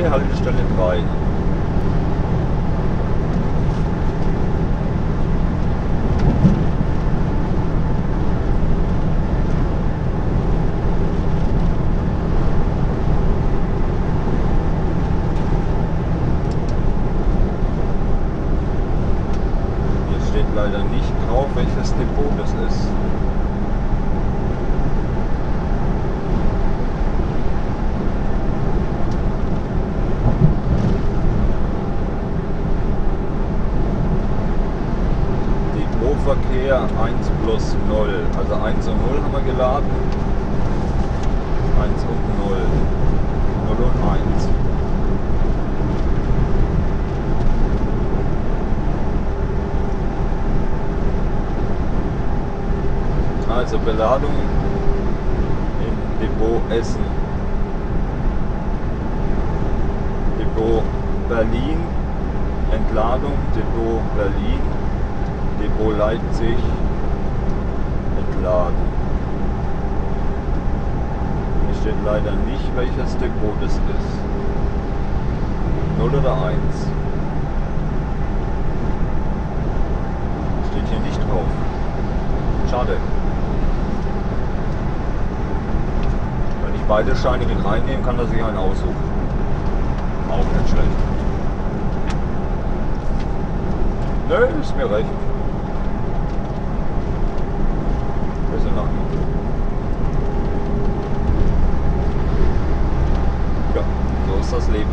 2, Haltestelle 3. Hier steht leider nicht drauf, welches Depot das ist. Verkehr 1 plus 0, also 1 und 0 haben wir geladen, 1 und 0, 0 und 1. Also Beladung im Depot Essen, Depot Berlin, Entladung, Depot Berlin, Depot Leipzig, entladen. Hier steht leider nicht, welches Depot das ist. 0 oder 1. Steht hier nicht drauf. Schade. Wenn ich beide Scheine mit reinnehmen, kann er sich einen aussuchen. Auch nicht schlecht. Nö, ist mir recht. Ja, so ist das Leben.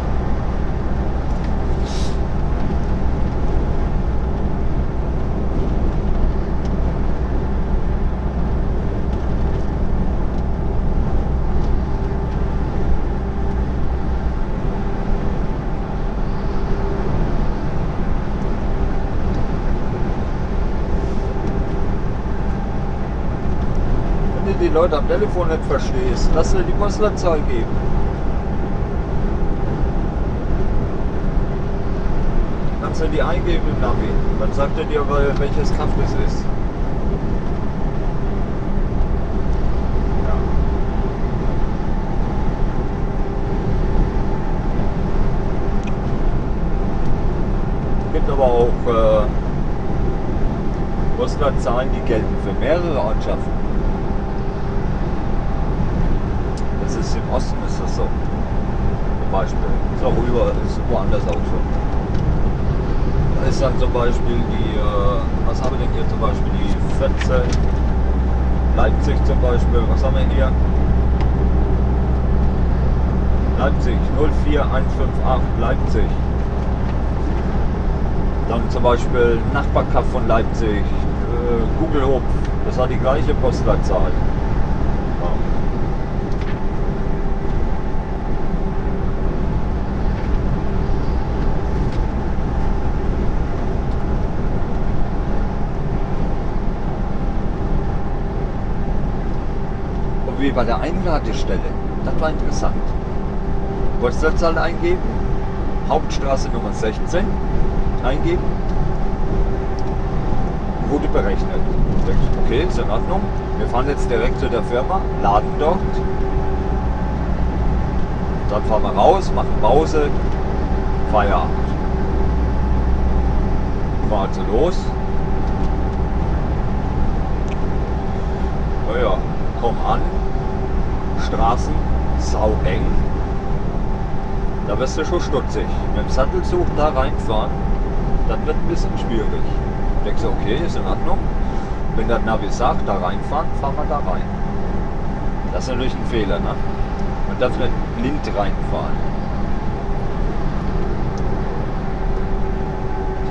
Die Leute am Telefon nicht verstehst, lass dir die Postleitzahl geben. Kannst du die eingeben im Navi, dann sagt er dir, welches Kaff das ist. Ja. Es gibt aber auch Postleitzahlen, die gelten für mehrere Ortschaften. Im Osten ist das so. Zum Beispiel. Ist auch ist woanders auch so. Da ist dann zum Beispiel die, was haben wir denn hier zum Beispiel? Die 14, Leipzig zum Beispiel, was haben wir hier? Leipzig, 04158 Leipzig. Dann zum Beispiel Nachbarkaff von Leipzig, Gugelhof, das hat die gleiche Postleitzahl. Wie bei der Einladestelle. Das war interessant. Postleitzahl eingeben, Hauptstraße Nummer 16 eingeben, wurde berechnet. Okay, ist in Ordnung. Wir fahren jetzt direkt zu der Firma, laden dort. Dann fahren wir raus, machen Pause, Feierabend. Fahren also los. Naja, komm an. Straßen saueng. Da wirst du schon stutzig. Mit dem Sattelzug da reinfahren, das wird ein bisschen schwierig. Denkst du, okay, ist in Ordnung. Wenn der Navi sagt, da reinfahren, fahren wir da rein. Das ist natürlich ein Fehler, ne? Man darf nicht blind reinfahren.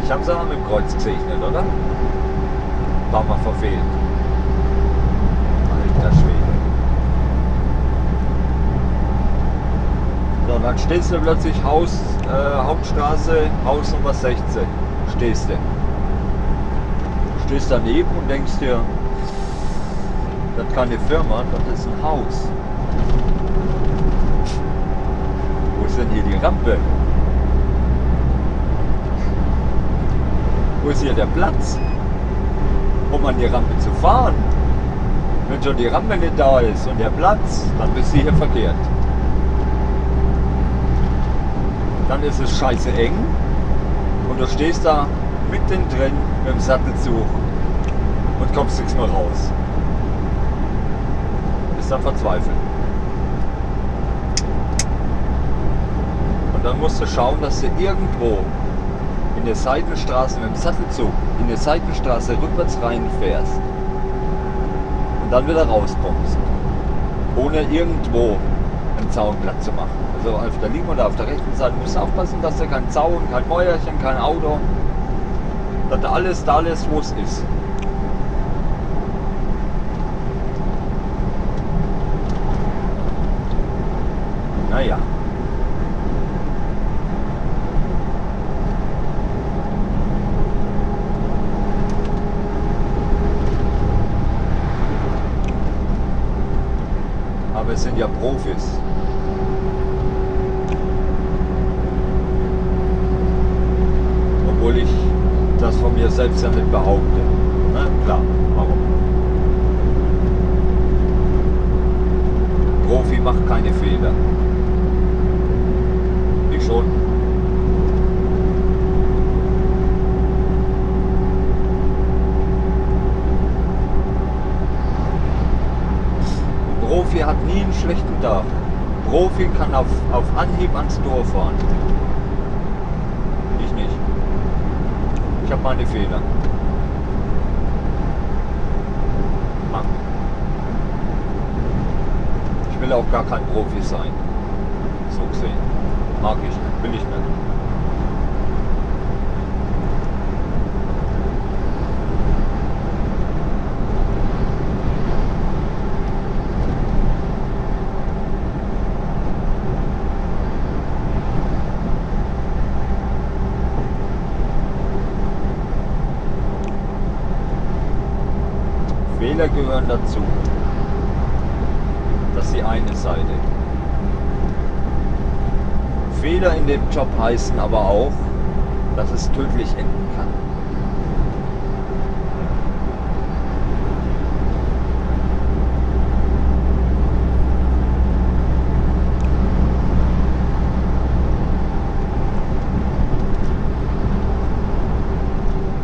Ich habe es aber mit dem Kreuz gesegnet, oder? War mal verfehlt. Alter Schwede. So, dann stehst du plötzlich Hauptstraße, Haus Nummer 16. Stehst du. Stehst daneben und denkst dir, das ist keine Firma, das ist ein Haus. Wo ist denn hier die Rampe? Wo ist hier der Platz, um an die Rampe zu fahren? Wenn schon die Rampe nicht da ist und der Platz, dann bist du hier verkehrt. dann ist es scheiße eng und du stehst da mittendrin mit dem Sattelzug und kommst nichts mehr raus. Ist dann verzweifelt. Und dann musst du schauen, dass du irgendwo in der Seitenstraße mit dem Sattelzug in der Seitenstraße rückwärts reinfährst und dann wieder rauskommst, ohne irgendwo einen Zaun platt zu machen. Also auf der linken oder auf der rechten Seite musst du aufpassen, dass da kein Zaun, kein Mäuerchen, kein Auto, dass da alles da ist, wo es ist. Naja. Aber es sind ja Profis. Obwohl ich das von mir selbst ja nicht behaupte. Na klar, warum? Profi macht keine Fehler. Ich schon. Profi hat nie einen schlechten Tag. Profi kann auf Anhieb ans Tor fahren. Ich nicht. Ich habe meine Fehler. Mann. Ich will auch gar kein Profi sein. So gesehen. Mag ich nicht. Will ich nicht. Fehler gehören dazu. Das ist die eine Seite. Fehler in dem Job heißen aber auch, dass es tödlich enden kann.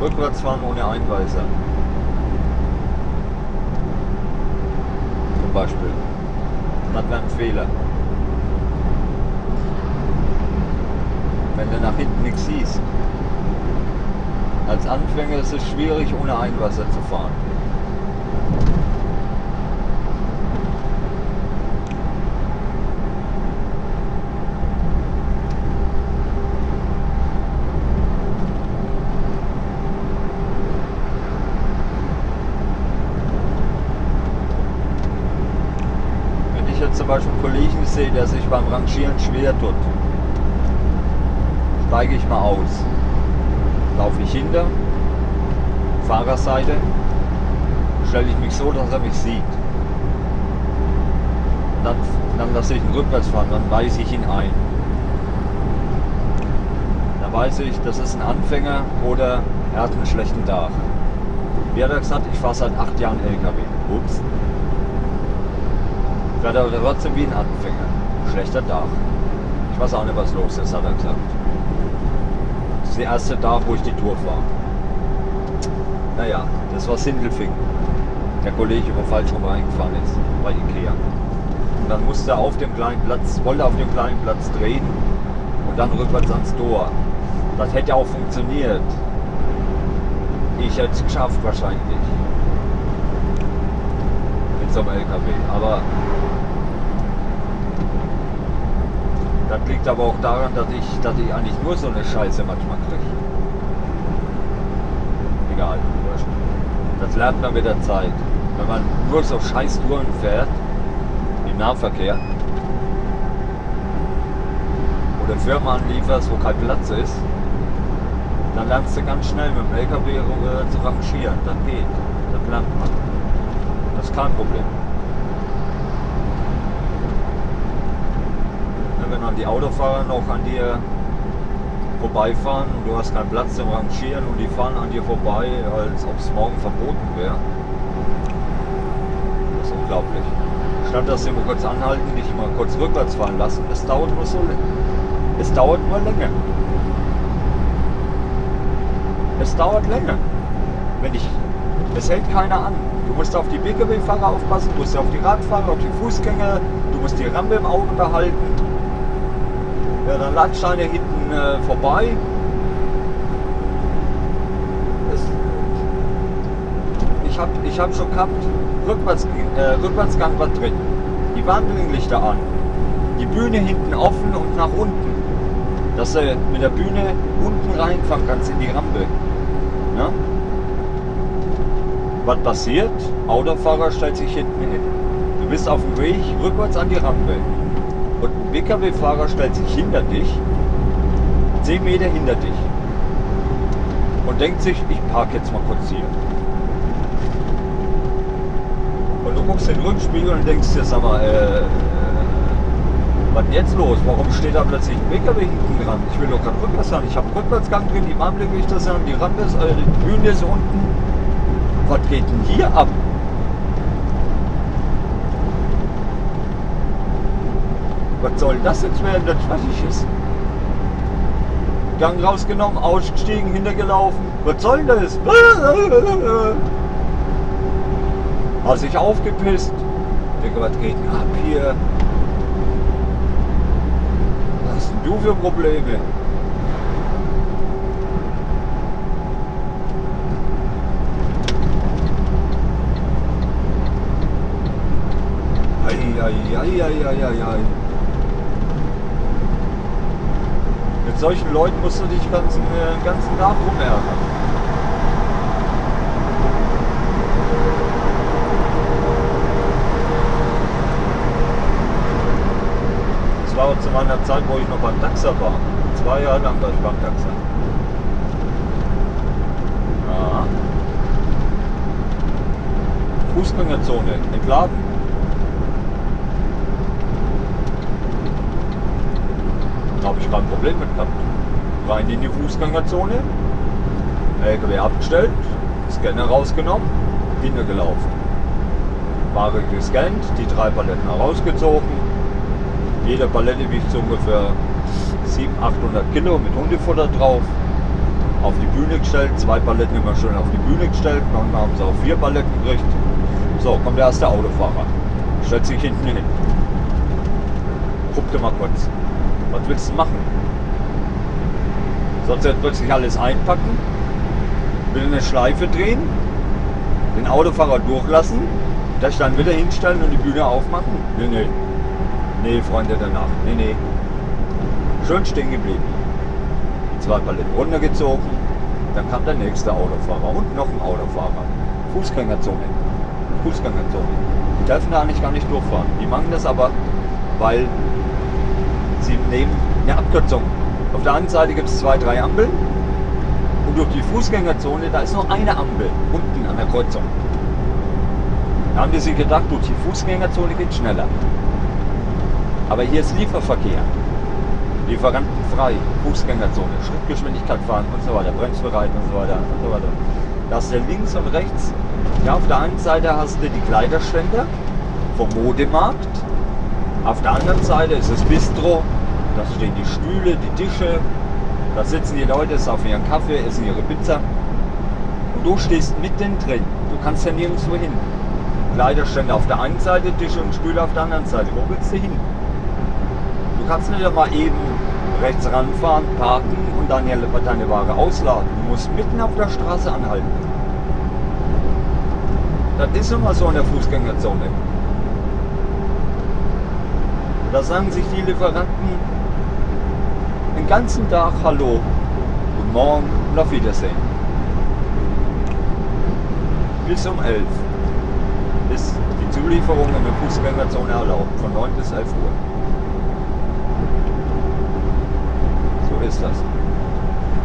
Rückwärts fahren ohne Einweiser. Zum Beispiel. Das wäre ein Fehler. Wenn du nach hinten nichts siehst. Als Anfänger ist es schwierig, ohne Einwasser zu fahren. Wenn ich jetzt zum Beispiel einen Kollegen sehe, der sich beim Rangieren schwer tut, steige ich mal aus. Laufe ich hinter, Fahrerseite, stelle ich mich so, dass er mich sieht. Und dann lasse ich ihn rückwärts fahren, dann weise ich ihn ein. Dann weiß ich, das ist ein Anfänger oder er hat einen schlechten Tag. Wie hat er gesagt, ich fahre seit 8 Jahren LKW. Ups. Fährt er trotzdem wie ein Anfänger. Schlechter Tag. Ich weiß auch nicht, was los ist, hat er gesagt. Das ist der erste Tag, wo ich die Tour fahre. Naja, das war Sindelfingen. Der Kollege, wo falsch rum reingefahren ist, bei Ikea. Und dann musste er auf dem kleinen Platz, wollte auf dem kleinen Platz drehen und dann rückwärts ans Tor. Das hätte auch funktioniert. Ich hätte es geschafft wahrscheinlich. Mit so einem LKW. Aber das liegt aber auch daran, dass ich eigentlich nur so eine Scheiße manchmal kriege. Egal, wurscht. Das lernt man mit der Zeit. Wenn man nur so scheiß Touren fährt, im Nahverkehr, oder Firma anlieferst, wo kein Platz ist, dann lernst du ganz schnell mit dem LKW zu rangieren. Das geht. Das lernt man. Das ist kein Problem. Wenn dann die Autofahrer noch an dir vorbeifahren und du hast keinen Platz zum Rangieren und die fahren an dir vorbei, als ob es morgen verboten wäre. Das ist unglaublich. Statt dass sie mal kurz anhalten, dich mal kurz rückwärts fahren lassen, das dauert nur so Es dauert nur länger. Es dauert länger. Es hält keiner an. Du musst auf die Pkw-Fahrer aufpassen, du musst auf die Radfahrer, auf die Fußgänger, du musst die Rampe im Auge behalten. Ja, dann latscht einer hinten vorbei. Ich hab schon gehabt, Rückwärtsgang war drin. Die Warnblinkenlichter an. Die Bühne hinten offen und nach unten. Dass du mit der Bühne unten reinfahren kannst in die Rampe. Ja? Was passiert? Autofahrer stellt sich hinten hin. Du bist auf dem Weg rückwärts an die Rampe. Und ein Pkw-Fahrer stellt sich hinter dich, 10 Meter hinter dich. Und denkt sich, ich parke jetzt mal kurz hier. Und du guckst in den Rückspiegel und denkst dir, sag mal, was ist jetzt los? Warum steht da plötzlich ein PKW hinten dran? Ich will doch gerade rückwärts fahren. Ich habe einen Rückwärtsgang drin, die Warnblinklichter sind, die Rampe ist, die Bühne ist unten. Was geht denn hier ab? Was soll das jetzt werden, das fertig ist? Gang rausgenommen, ausgestiegen, hintergelaufen. Was soll das? Hat sich aufgepisst. Denke, was geht denn ab hier? Was hast denn du für Probleme? Ei. Mit solchen Leuten musst du dich den ganzen Tag rumärgern. Das war auch zu meiner Zeit, wo ich noch beim Taxer war. 2 Jahre lang war ich beim Taxer. Ja. Fußgängerzone, entladen. Da habe ich kein Problem mit gehabt. Rein in die Fußgängerzone, LKW abgestellt, Scanner rausgenommen, hintergelaufen. Ware gescannt, die 3 Paletten herausgezogen. Jede Palette wiegt so ungefähr 700-800 Kilo mit Hundefutter drauf. Auf die Bühne gestellt, 2 Paletten immer schön auf die Bühne gestellt. Manchmal haben sie auch 4 Paletten gekriegt. So, kommt der erste Autofahrer. Stellt sich hinten hin. Guckt mal kurz. Was willst du machen? Sollst du jetzt plötzlich alles einpacken? Will eine Schleife drehen? Den Autofahrer durchlassen? Das dann wieder hinstellen und die Bühne aufmachen? Nee. Nee, Freunde der Nacht. Nee. Schön stehen geblieben. Die 2 Paletten runtergezogen. Dann kam der nächste Autofahrer und noch ein Autofahrer. Fußgängerzone. Die dürfen da eigentlich gar nicht durchfahren. Die machen das aber, weil sie nehmen eine Abkürzung. Auf der anderen Seite gibt es 2, 3 Ampeln und durch die Fußgängerzone, da ist nur eine Ampel unten an der Kreuzung. Da haben die sich gedacht, durch die Fußgängerzone geht schneller. Aber hier ist Lieferverkehr. Lieferantenfrei, Fußgängerzone, Schrittgeschwindigkeit fahren und so weiter, bremsbereit und so weiter und so weiter. Da hast du links und rechts, ja, auf der einen Seite hast du die Kleiderständer vom Modemarkt. Auf der anderen Seite ist das Bistro, da stehen die Stühle, die Tische, da sitzen die Leute, saufen ihren Kaffee, essen ihre Pizza. Und du stehst mittendrin, du kannst ja nirgendwo hin. Kleiderstände auf der einen Seite, Tische und Stühle auf der anderen Seite. Wo willst du hin? Du kannst nicht mal eben rechts ranfahren, parken und dann deine Ware ausladen. Du musst mitten auf der Straße anhalten. Das ist immer so in der Fußgängerzone. Da sagen sich die Lieferanten den ganzen Tag Hallo, guten Morgen und auf Wiedersehen. Bis um 11 ist die Zulieferung in der Fußgängerzone erlaubt, von 9 bis 11 Uhr. So ist das.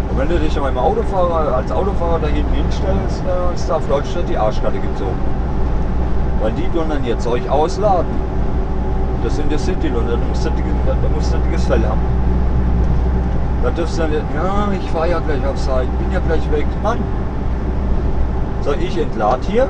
Und wenn du dich als Autofahrer da hinten hinstellst, dann ist da auf Deutschland die Arschkarte gezogen. Weil die tun dann ihr Zeug ausladen. Das sind die City-Lohn, da musst du ein dickes Fell haben. Da dürfst du dann nicht, ja, ich fahre ja gleich auf Seite, bin ja gleich weg. Mann! So, ich entlade hier,